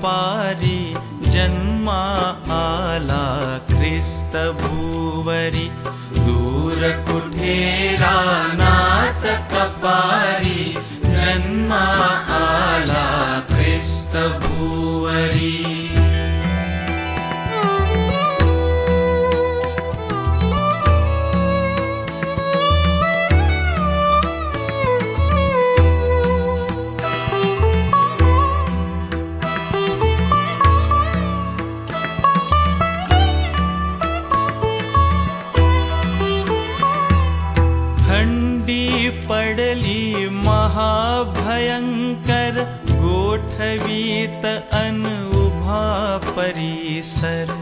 कपारी जन्मा आला ख्रिस्त भूवरी दूर कुठे रानात कपारी जन्मा आला ख्रिस्त भूवरी पडली महाभयंकर गोठवीत अन उभा परिसर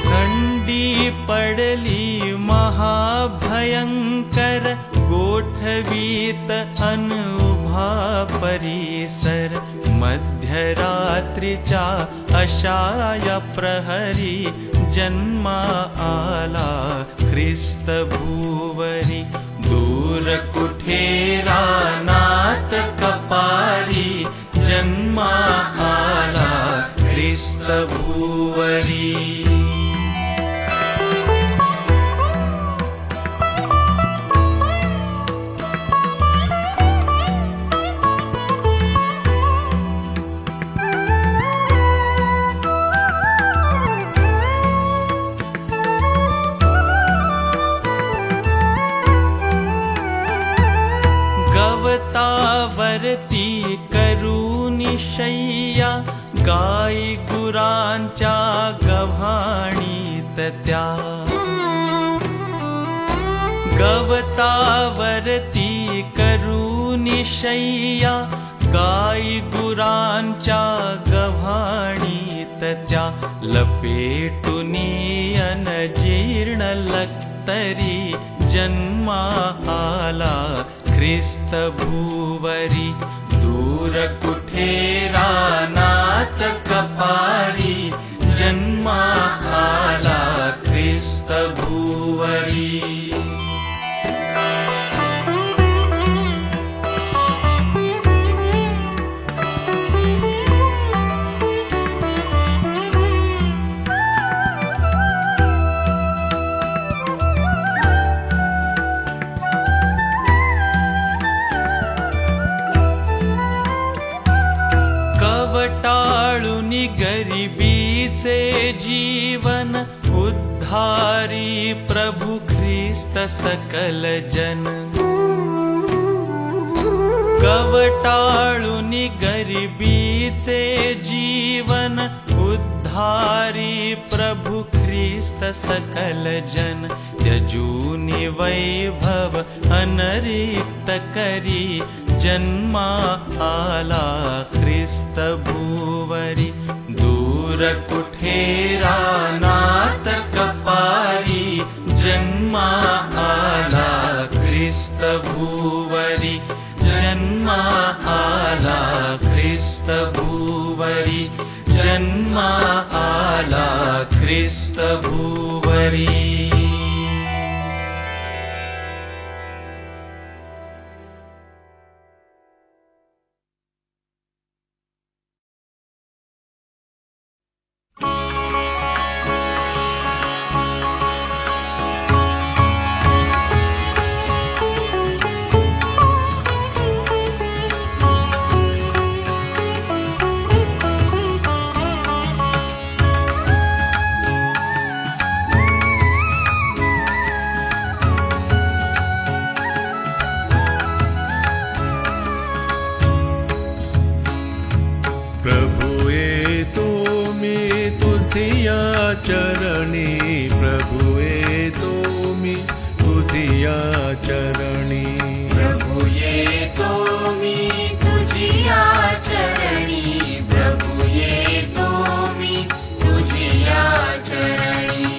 थंडी पडली महाभयंकर गोठवीत अन उभा परिसर मध्यरात्रीच्या अशाया प्रहरी जन्मा आला ख्रिस्त भूवरी दूर कुठे रानात कपारी जन्मा आला ख्रिस्त भूवरी गवतावरती करूनी शय्या गाई गुरांच्या गव्हाणीत त्या गवतावरती करूनी शय्या गाई गुरांच्या गव्हाणीत त्या लपेटुनी अनजीर्ण लक्तरी जन्मा आला ख्रिस्त भूवरी दूर कुठे रानात कपारी जन्मा आला ख्रिस्त भूवरी कवटाळुनी गरिबीचे जीवन उद्धारी प्रभु ख्रिस्त सकल जन कवटाळुनी गरिबीचे जीवन उद्धारी प्रभु ख्रिस्त सकल जन त्यजूनि वैभव अनरिक्त करी जन्मा आला ख्रिस्त भूवरी दूर कुठे रानात कपारी जन्मा आला ख्रिस्त भूवरी जन्मा आला ख्रिस्त भूवरी जन्मा आला ख्रिस्त भूवरी चरणी प्रभु येतो मी तुझिया चरणी प्रभु येतो मी तुझिया चरणी प्रभु येतो मी तुझिया चरणी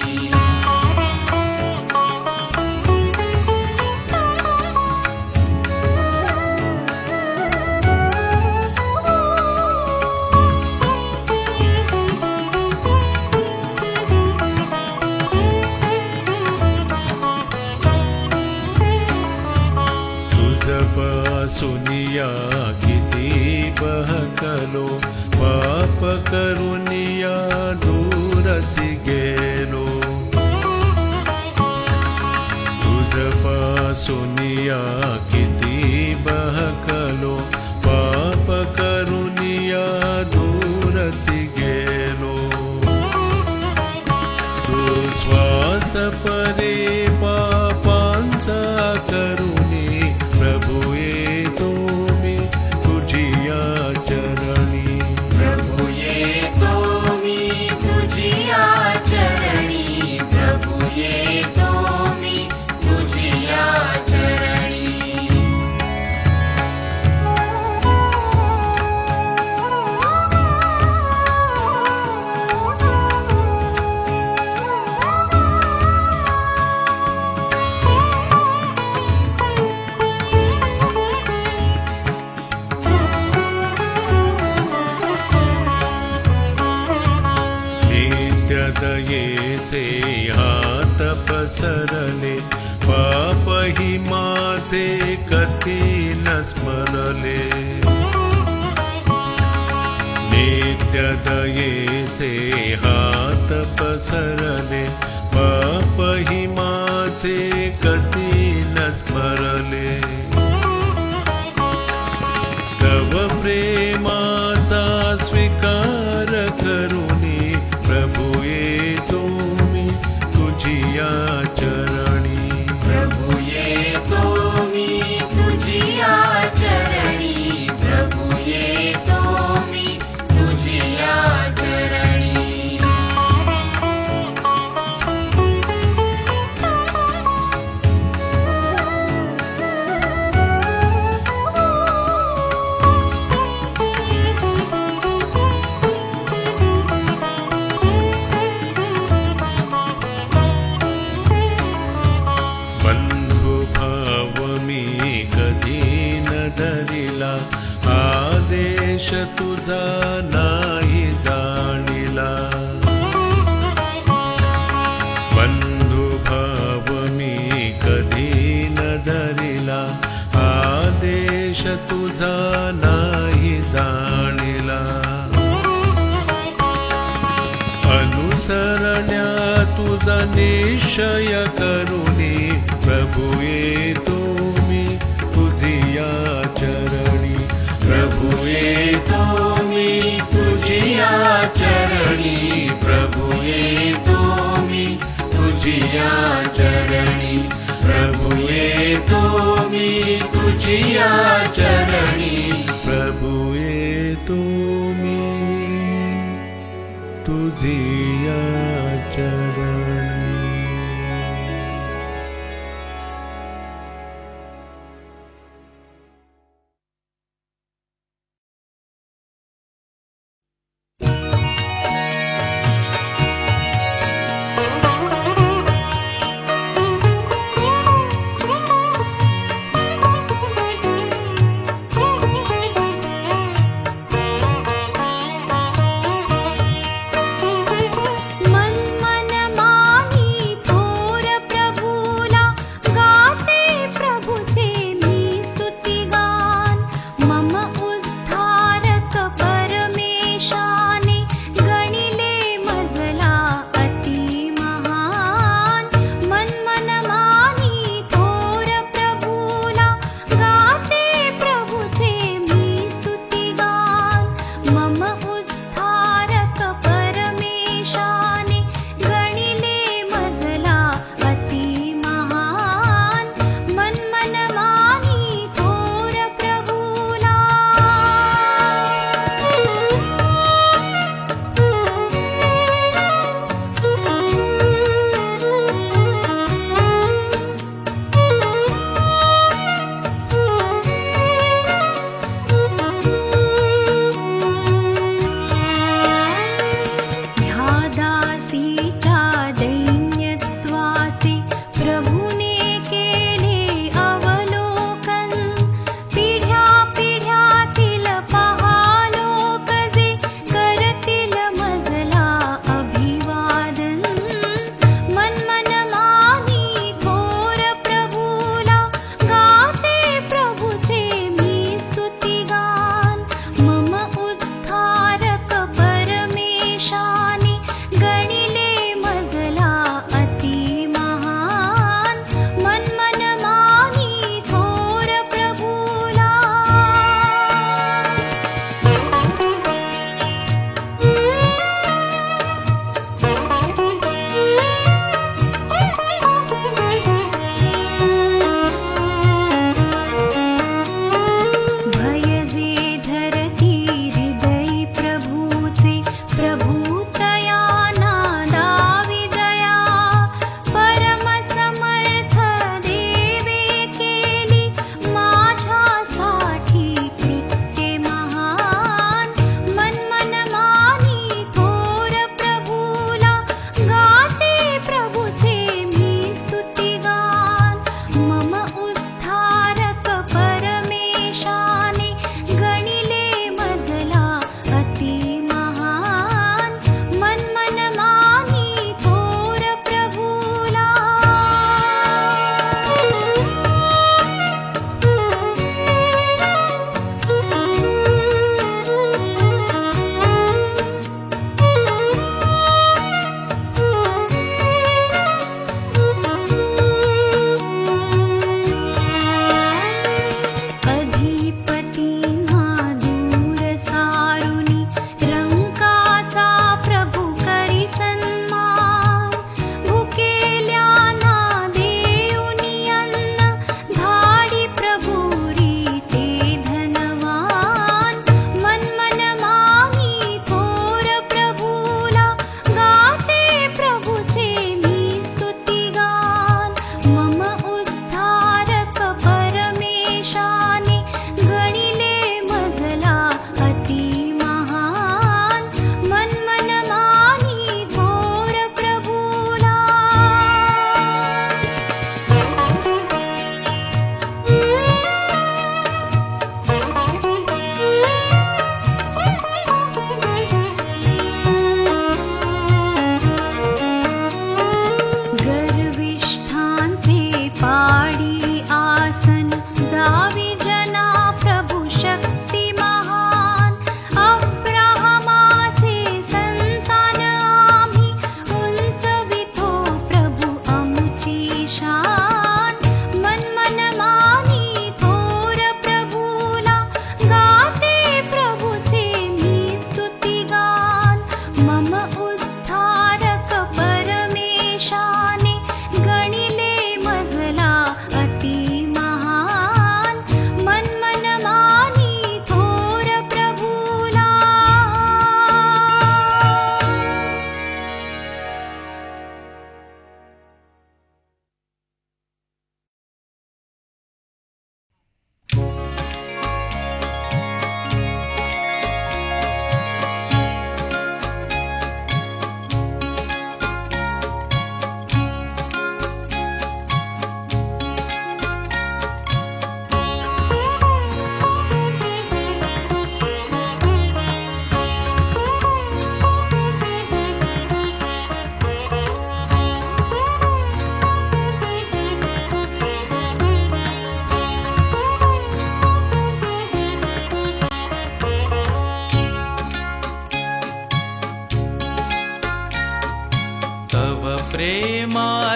परे पापांचा करुणी प्रभु येतो मी तुझिया चरणी प्रभु येतो मी तुझिया चरणी प्रभु येतो मी तुझिया चरणी दयेचे हात पसरले पापही माझे कधी न स्मरले नित्य दयेचे हात पसरले पापही माझे कधी न स्मरले तव प्रेमाचा स्वीकार करुनी प्रभु येतो मी तुझिया चरणी प्रभु येतो मी तुझिया चरणी प्रभु येतो मी तुझिया चरणी आदेश तुझा नाही जाणिला बंधुभाव मी कधी न धरिला आदेश तुझा नाही जाणिला अनुसरण्या तुझा निश्चय करुनी प्रभु येतो मी तुझिया चरणी प्रभु येतो मी तुझिया चरणी प्रभु येतो मी तुझिया चरणी प्रभु येतो मी तुझिया चरणी प्रभु येतो मी तुझिया चरणी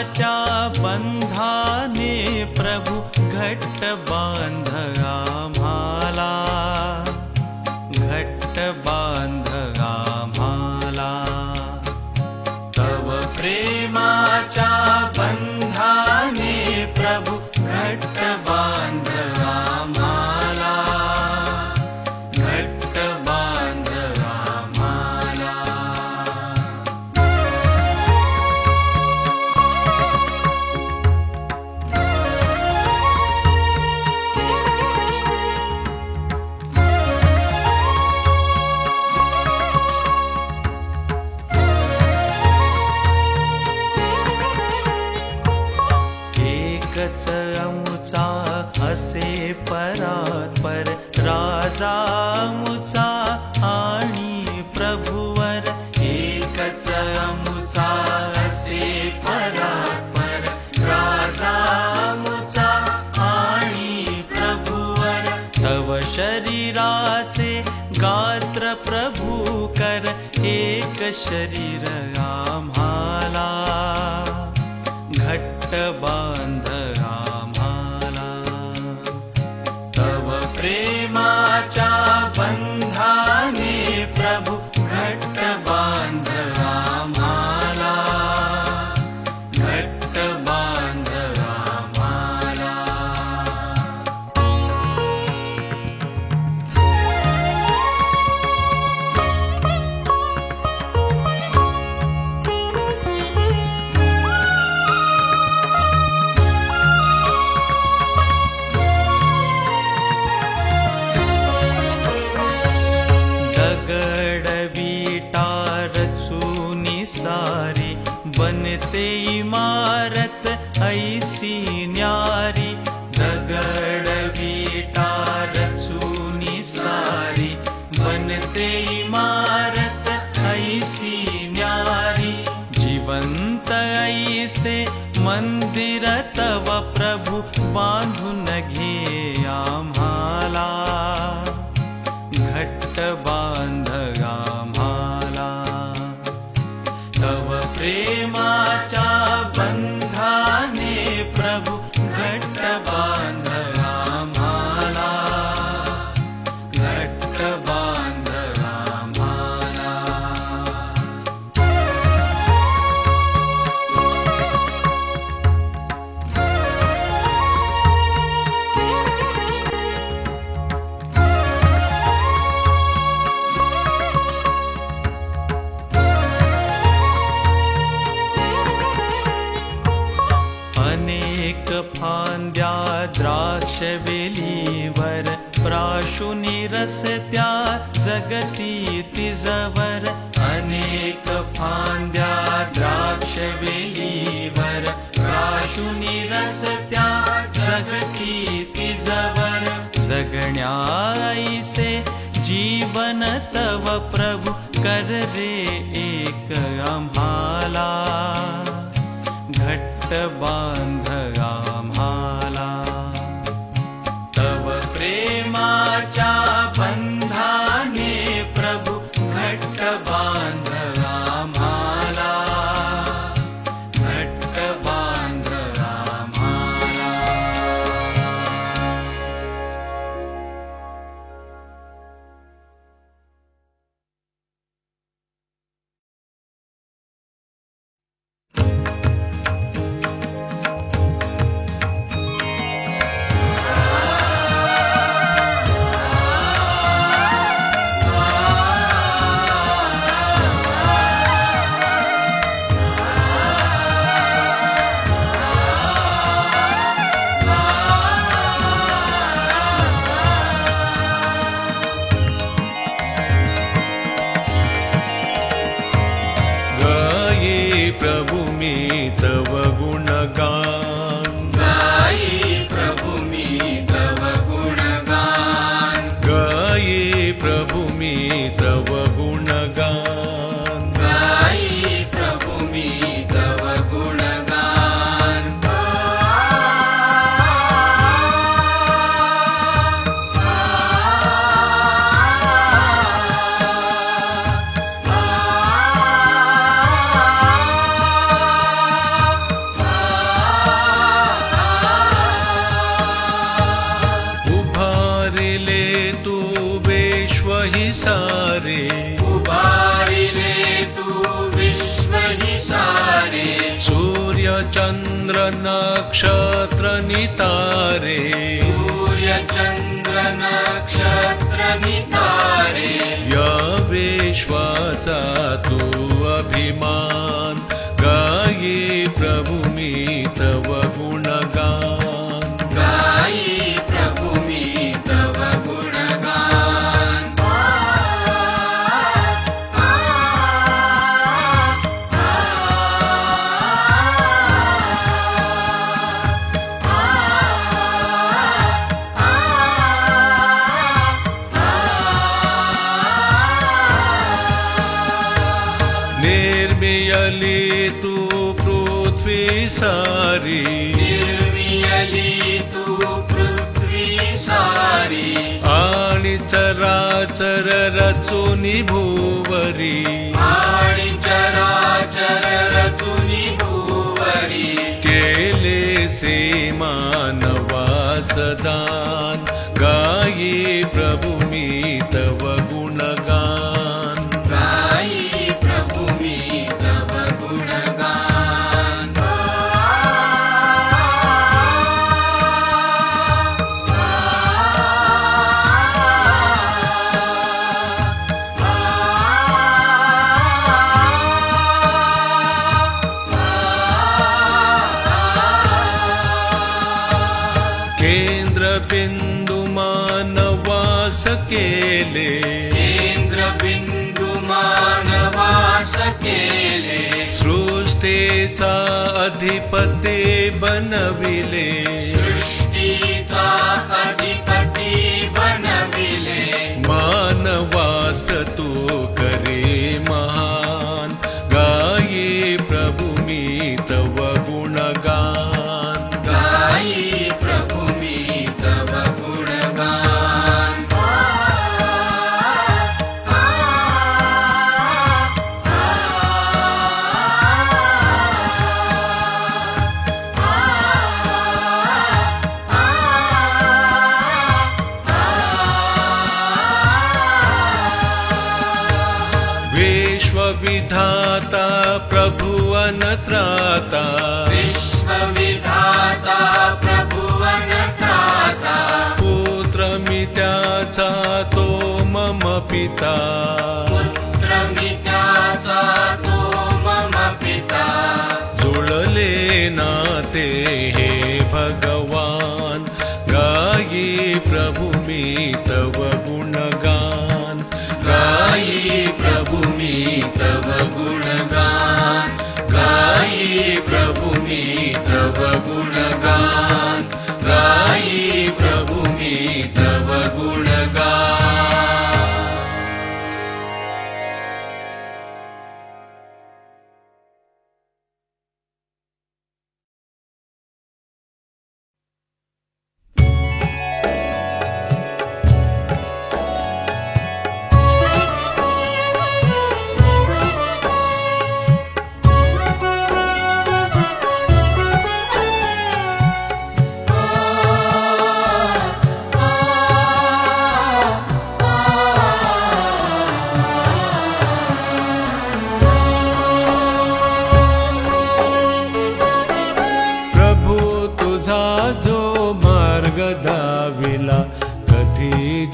प्रेमाच्या बंधाने प्रभु घट्ट बांध आम्हाला, घट्ट बांध आम्हाला. तव प्रेमाच्या बंधाने प्रभु घट्ट बांध आम्हाला, घट्ट बांध आम्हाला. एकच आमुचा असे परात्पर राजा आमुचा आणि प्रभुवर, एकच आमुचा असे परात्पर राजा आमुचा आणि प्रभुवर. तव शरीराचे गात्र प्रभु कर एक शरीर आम्हाला, घट्ट बांध आम्हाला. तव प्रेमाच्या बंधाने प्रभु घट्ट बांध आम्हाला, घट्ट बांध आम्हाला. सारी बनते इमारत ऐसी न्यारी, दगड विटा रचूनी सारी बनते इमारत ऐसी न्यारी. जिवंत ऐसे मंदिर तव प्रभु बांधून घे आम्हाला, घट्ट बांध आम्हाला. तव प्रेमाच्या बंधाने प्रभु घट्ट बांध आम्हाला, घट्ट बांध आम्हाला. अनेक फांद्या द्राक्षवेलीवर प्राशुनी रसत्या जगती तिजवर. अनेक फांद्या द्राक्षवेलीवर प्राशुनी रसत्या जगती तिजवर. जगण्याईसे जीवन तव प्रभु कर रे एक आम्हाला, घट्ट बांध आम्हाला. तव प्रेमाच्या बंधाने प्रभु घट्ट बांध आम्हाला, घट्ट बांध आम्हाला. प्रभु मी तव गुणगान, गाये प्रभु मी तव गुणगान, गाये प्रभु मी तव गुणगान, गाये प्रभु मी तव गुणगान. ही सारे उभारिले तू विश्व ही सारे सूर्य चंद्र नक्षत्र नितारे सूर्य चंद्र नक्षत्र नितारे या विश्वाचा तू अभिमान गाये प्रभु मी तव गुणगान गाई प्रभु मी तव गुणगान निर्मियली तू पृथ्वी सारी निर्मियली तू पृथ्वी सारी आणि चराचर रचुनी भूवरी आणि चराचर रचुनी भूवरी केले से मानवासदान गाये प्रभु मी तव गुणगान गाई प्रभु मी तव गुणगान केंद्र बिंदु मानवास केले केंद्र बिंदु मानवास केले सृष्टीचा अधिपती बनविले सृष्टीचा अधिपती बनविले मानवास तू करे महान गाये प्रभु मी तव गुणगान गाई प्रभु मी तव गुणगान विश्वविधाता प्रभु अनत्राता विश्वविधाता प्रभु अनत्राता पुत्र मी त्याचा तो मम पिता पुत्र मी त्याचा तो मम पिता जुळले नाते हे भगवान गाये प्रभु मी तव गुणगान गाये प्रभु मी तव गुणगान गाये प्रभु मी तव गुणगान गाये प्रभु मी तव गुणगान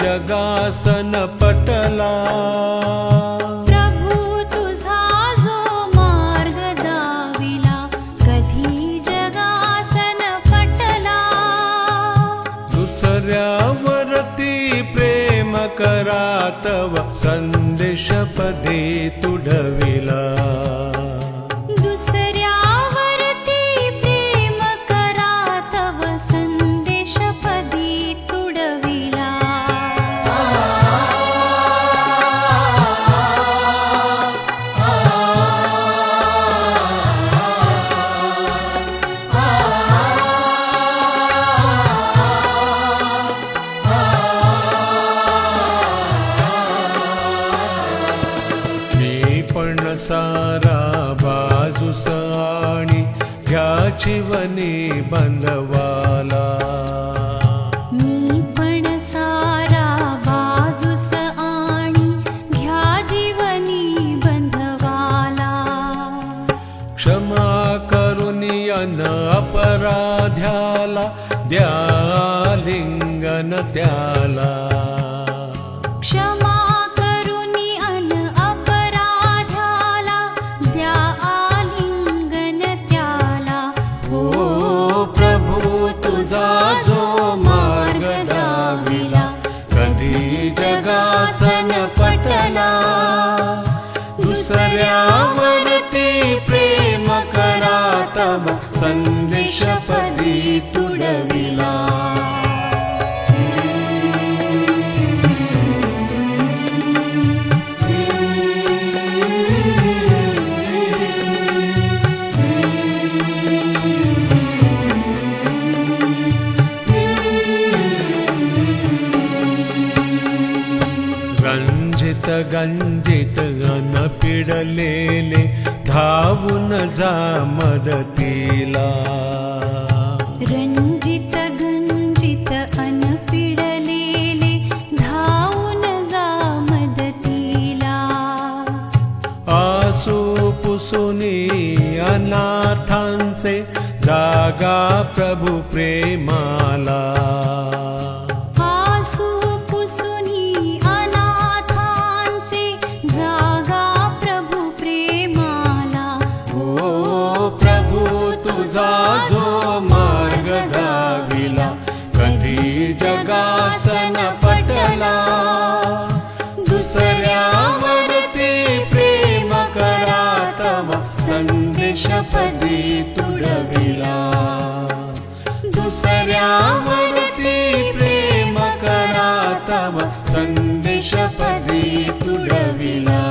जगासन पटला प्रभू तुझा जो मार्ग दाविला कधी जगासन पटला दुसऱ्यावरती प्रेम करातव संदेश पदे तुढविला सारा बाजूस आणि घ्याची वनी बंधवाला मी पण सारा बाजूस आणि अन त्याला. क्षमा करुनी अन अपराध्याला द्या आलिंगन त्याला. हो प्रभू तुझा जो मार्ग दाविला कधी जगासन पटला. दुसऱ्यावरती प्रेम करा तव संदेश पदी तुडविला. रंजित गंजित अन पिडलेले धावून जा मदतीला. रंजित गंजित अन पिडलेले धावून जा मदतीला. आसू पुसुनी अनाथांचे जागा प्रभु प्रेमाला. आसू पुसुनी अनाथांचे जागा प्रभु प्रेमाला. हो प्रभु तुझा जो मार्ग दाविला कधी जगासन पटला. दुसऱ्यावरती प्रेम करा तव संदेश पदी तुडविला. दुसऱ्यावरती प्रेम करा तव संदेश पदी तुडविला.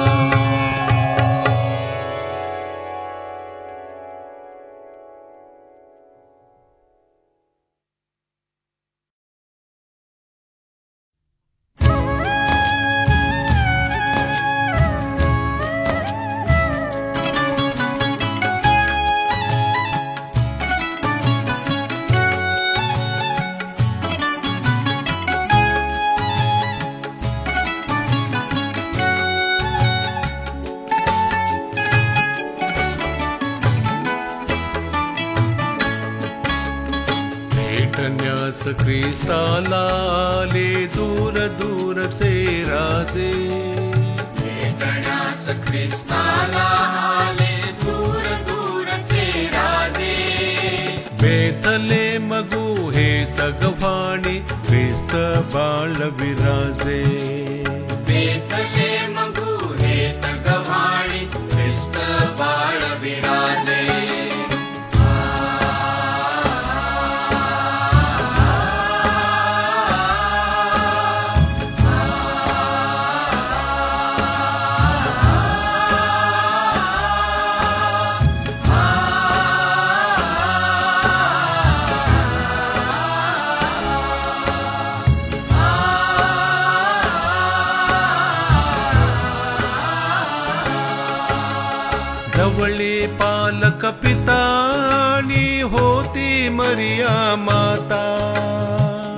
भेटण्यास ख्रिस्ताला आले दूर दूरचे राजे. भेटण्यास ख्रिस्ताला आले दूर दूरचे राजे. बेथलेम गुहेत गव्हाणी ख्रिस्त बाळ विराजे. बेथलेम गुहेत गव्हाणी ख्रिस्त बाळ विराजे. जवळी पालक पितानी होती मरिया माता.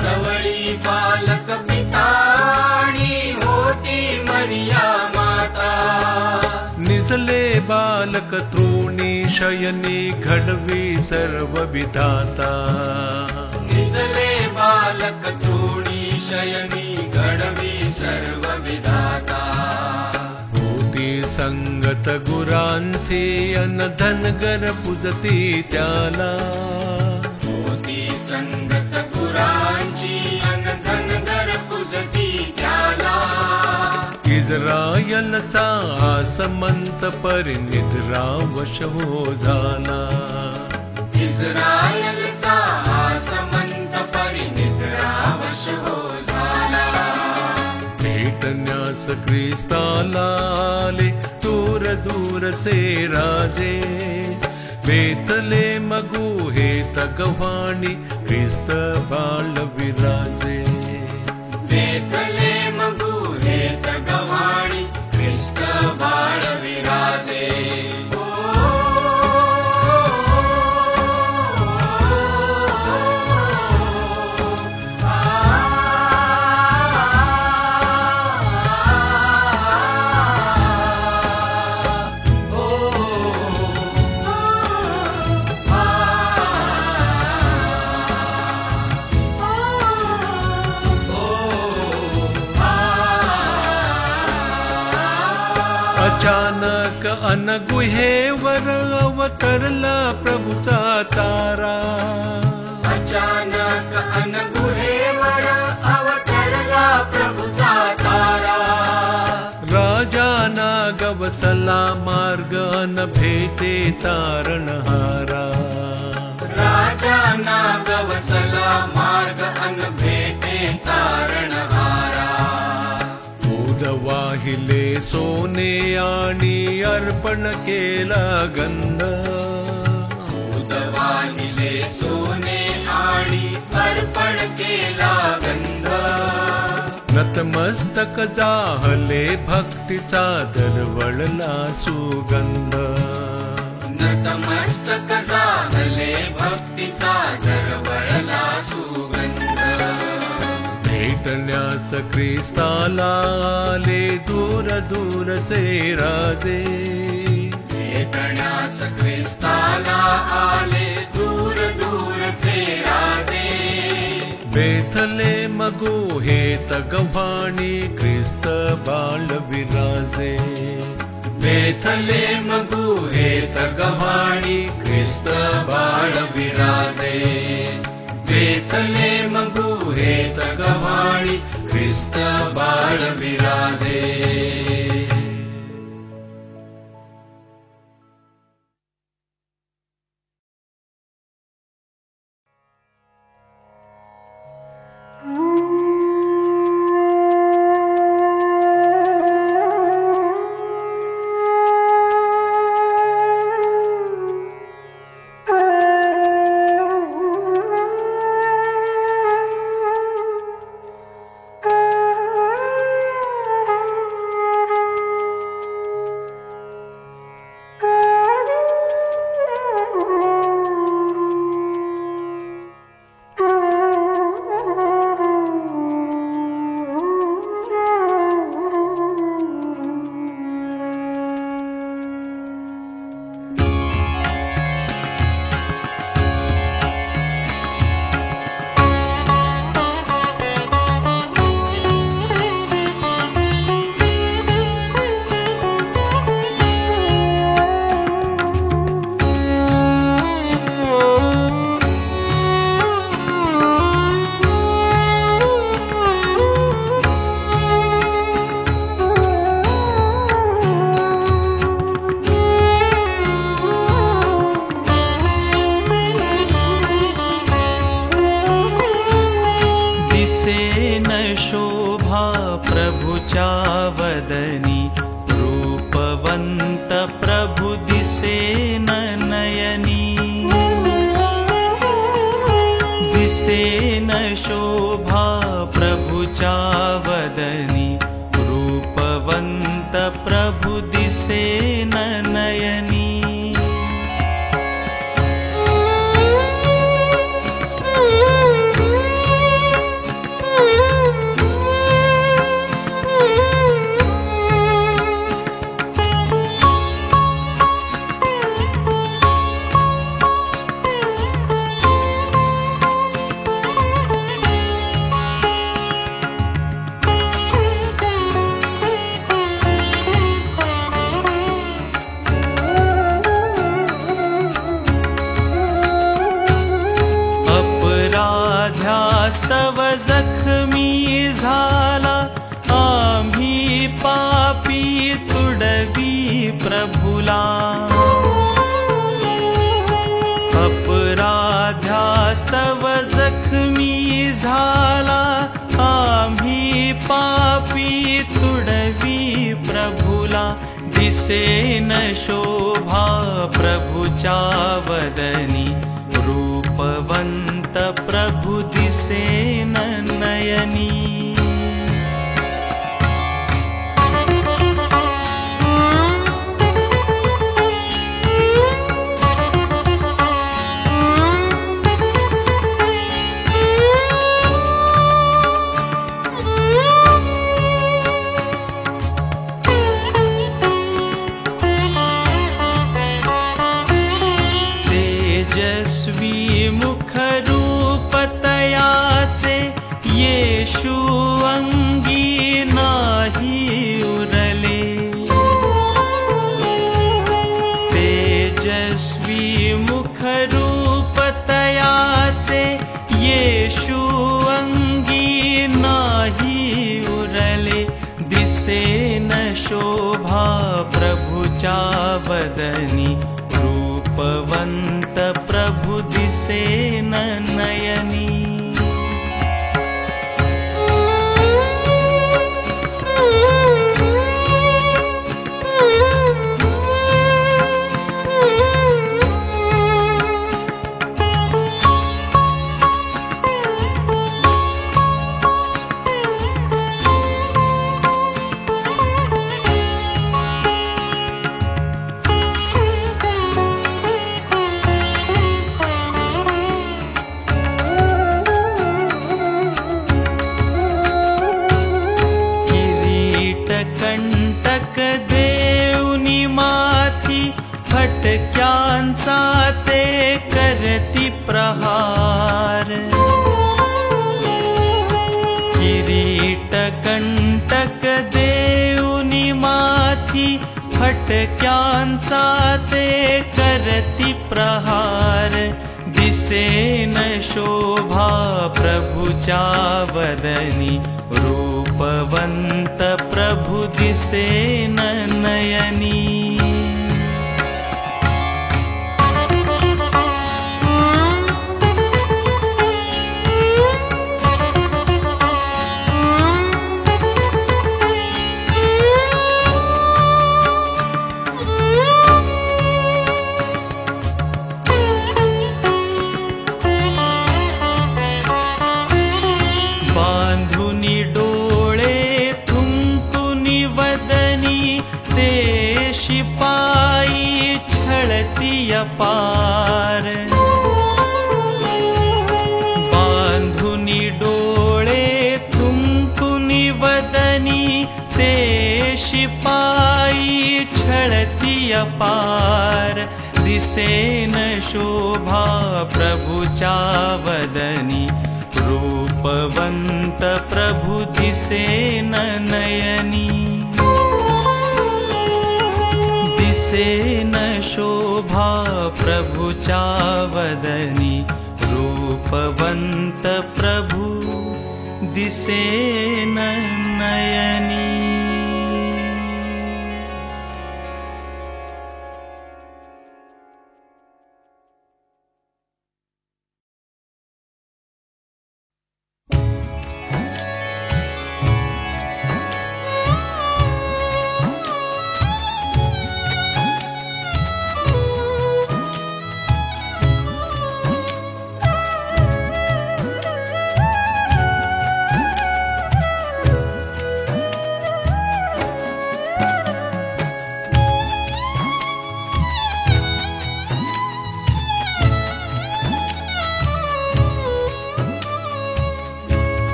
जवळी पालक पिताणी होती मरिया माता. निजले बालक तृणी शयनी घडवी सर्व विधाता. निजले बालक तृणी शयनी घडवी सर्व विधाता. संगत गुरांची अन धनगर पूजती त्याला. होती संगत गुरांची अन धनगर पूजती त्याला. इस्रायलचा आसमंत परिनिद्रावश हो झाला. इस्रायलचा आसमंत परिनिद्रावश हो झाला. भेटण्यास ख्रिस्ताला आले दूर दूरचे राजे. बेथलेम गुहेत गव्हाणी ख्रिस्त बाळ विराजे. बेथलेम गुहेत गव्हाणी ख्रिस्त बाळ विराजे. अचानक अनगुहेवर अवतरला प्रभूचा तारा. अचानक अनगुहेवर अवतरला प्रभूचा तारा. राजाना गवसला मार्ग अन भेटे तारणहारा. राजाना गवसला मार्ग अन भेटे तारणहारा. दूध वाहिले सोने आणि अर्पण केला गंध. दूध वाहिले सोने आणि अर्पण केला गंध. नतमस्तक जाहले भक्तीचा दरवळला सुगंध. नतमस्तक झाले भक्तीचा दरवळला सुगंध. भेटण्यास ख्रिस्ताला आले दूर दूरचे राजे. भेटण्यास ख्रिस्ताला आले दूर दूरचे राजे. बेथलेम गुहेत गव्हाणी ख्रिस्त बाळ विराजे. बेथलेम गुहेत गव्हाणी ख्रिस्त बाळ विराजे. बेथलेम गुहेत गव्हाणी ख्रिस्त बाळ विराजे. प्रभुच्या वदनी रूपवंत प्रभु दिसेन नयनी. दिसेन शोभा प्रभुच्या वदनी रूपवंत प्रभु दिसेन नयनी. अपराध्यास्तव जखमी झाला आम्ही पापी तुडवी प्रभुला. अपराध्यास्तव जखमी झाला आम्ही पापी तुडवी प्रभुला. दिसेन शोभा प्रभुच्या वदनी रूपवंत प्रभु दिसेन नयनी. तेजस्वी मुखरूप तयाचे येशू शोभा प्रभुच्या वदनी रूपवंत प्रभु दिसेन नयनी कंटक देऊनी माथी फटक्यांचा ते करती प्रहार किरीट कंटक देऊनी माथी फटक्यांचा ते करती प्रहार दिसेन शोभा प्रभुच्या वदनी रूपवंत प्रभु दिसेन नयनी बांधुनी डोळे थुंकुनी वदनी देशी पायी छळती अपार बांधुनी डोळे थुंकुनी वदनी देशी पायी छळती अपार दिसेन शोभा प्रभुच्या वदनी रूपवंत प्रभु दिसेन नयनी दिसेन शोभा प्रभुच्या वदनी रूपवंत प्रभु दिसेन नयनी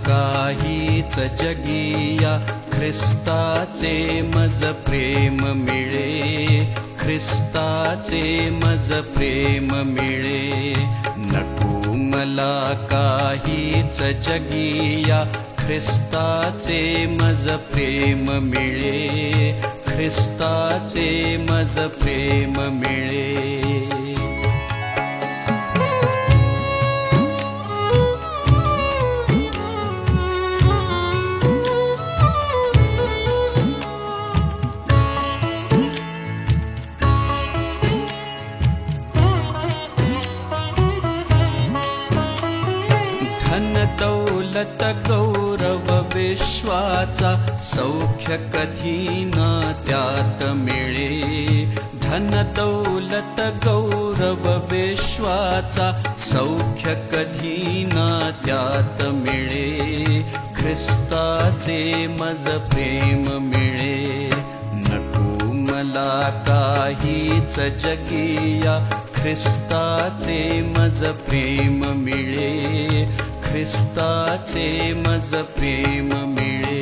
काहीच जगिया ख्रिस्ताचे मज प्रेम मिळे ख्रिस्ताचे मज प्रेम मिळे नको मला काहीच जगिया ख्रिस्ताचे मज प्रेम मिळे ख्रिस्ताचे मज प्रेम मिळे दौलत गौरव विश्वाचा सौख्य कधी न त्यात मिळे धन दौलत गौरव विश्वाचा सौख्य कधी न त्यात मिळे ख्रिस्ताचे मज प्रेम मिळे नको मला काहीच जगिया ख्रिस्ताचे मज प्रेम मिळे ख्रिस्ताचे मज प्रेम मिळे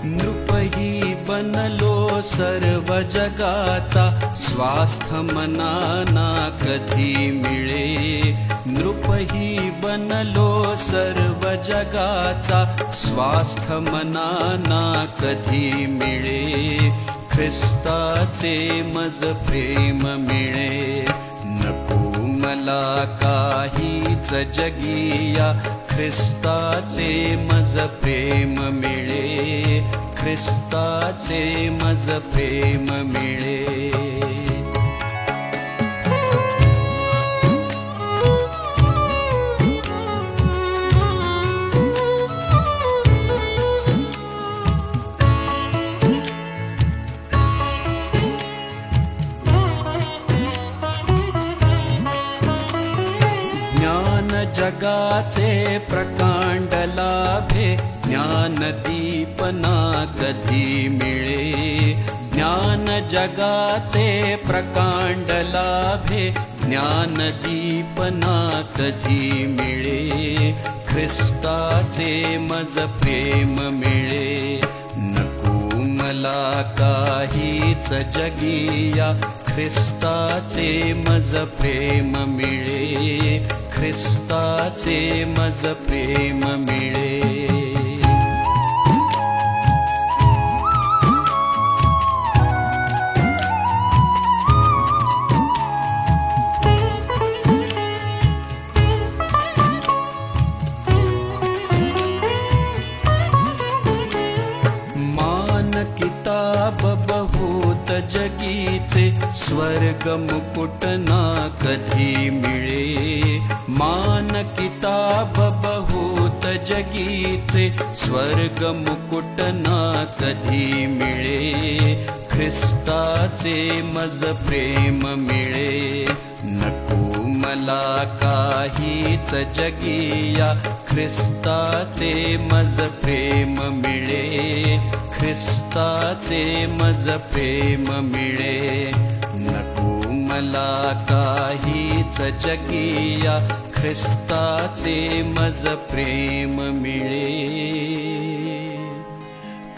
नृपही बनलो सर्व जगाचा स्वास्थ्य मनाना कधी मिळे नृपही बनलो सर्व जगाचा स्वास्थ्य मनाना कधी मिळे ख्रिस्ताचे मज प्रेम मिळे नको मला काहीच जगिया ख्रिस्ताचे मज प्रेम मिळे ख्रिस्ताचे मज प्रेम मिळे जगाचे प्रकांड लाभे ज्ञानदीपना कधी मिळे ज्ञान जगाचे प्रकांड लाभे ज्ञानदीपना कधी मिळे ख्रिस्ताचे मज प्रेम मिळे नको मला काहीच जगिया ख्रिस्ताचे मज प्रेम मिळे ख्रिस्ताचे मज प्रेम मिळे किताब बहुत जगीचे स्वर्ग मुकुट ना कधी मिळे मान किताब बहुत जगीचे स्वर्ग मुकुट ना कधी मिळे ख्रिस्ताचे मज प्रेम मिळे नको मला काहीच जगिया ख्रिस्ताचे मज प्रेम मिळे ख्रिस्ताचे मज प्रेम मिळे नको मला काहीच जगिया ख्रिस्ताचे मज प्रेम मिळे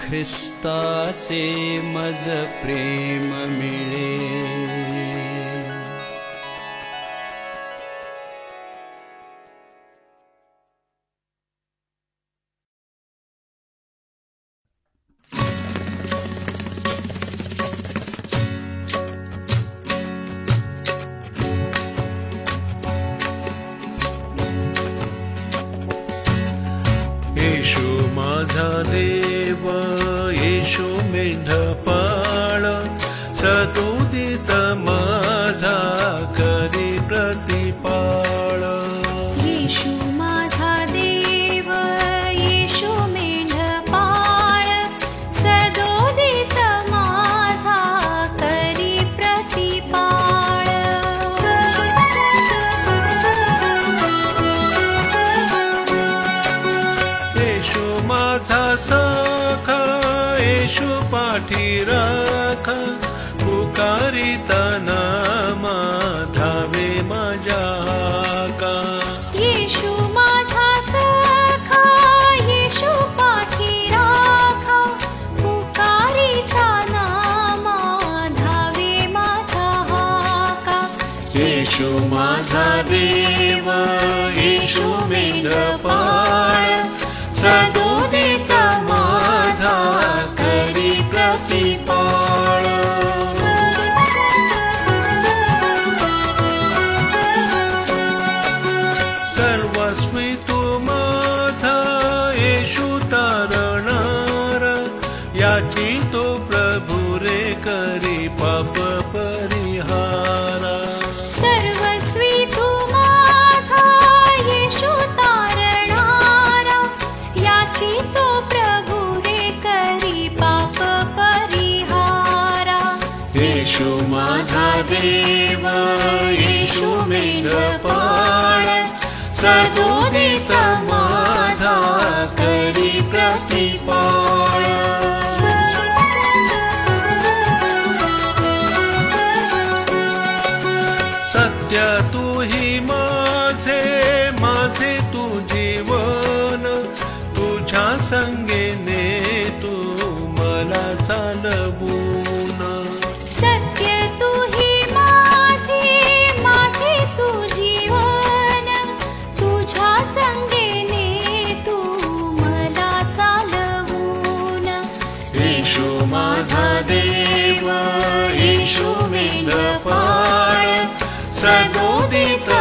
ख्रिस्ताचे मज प्रेम मिळे येशू माझा देव येशू मेंढपाळ सदुदित माझा करी प्रतिपाळ येशू माझा देव येशू मेंढपाळ सदोदित माझा करी प्रतिपाळ येशू माझा सखा येशू पाठी राखा पुकारिताना धावे माझ्या हाका येशू माझा सखा येशू पाठी राखा पुकारिताना धावे माझा हाका येशू माझा देव येशू मेंढपाळ सदुदित माझा करी प्रतिपाळ सर्वस्वी तू माझा येशू तारणार याची तो प्रभू रे करी पाप परिहारा सर्वस्वी तू माझा येशू तारणारा याची तो प्रभू रे करी पाप परिहारा येशू माझा देव येशू मेंढपाळ सदुदित माझा करी प्रतिपाळ सत्य तू ही माझे माझे तू जीवन तुझ्या संगेने तू मला चालवून सत्य तू ही सदोदित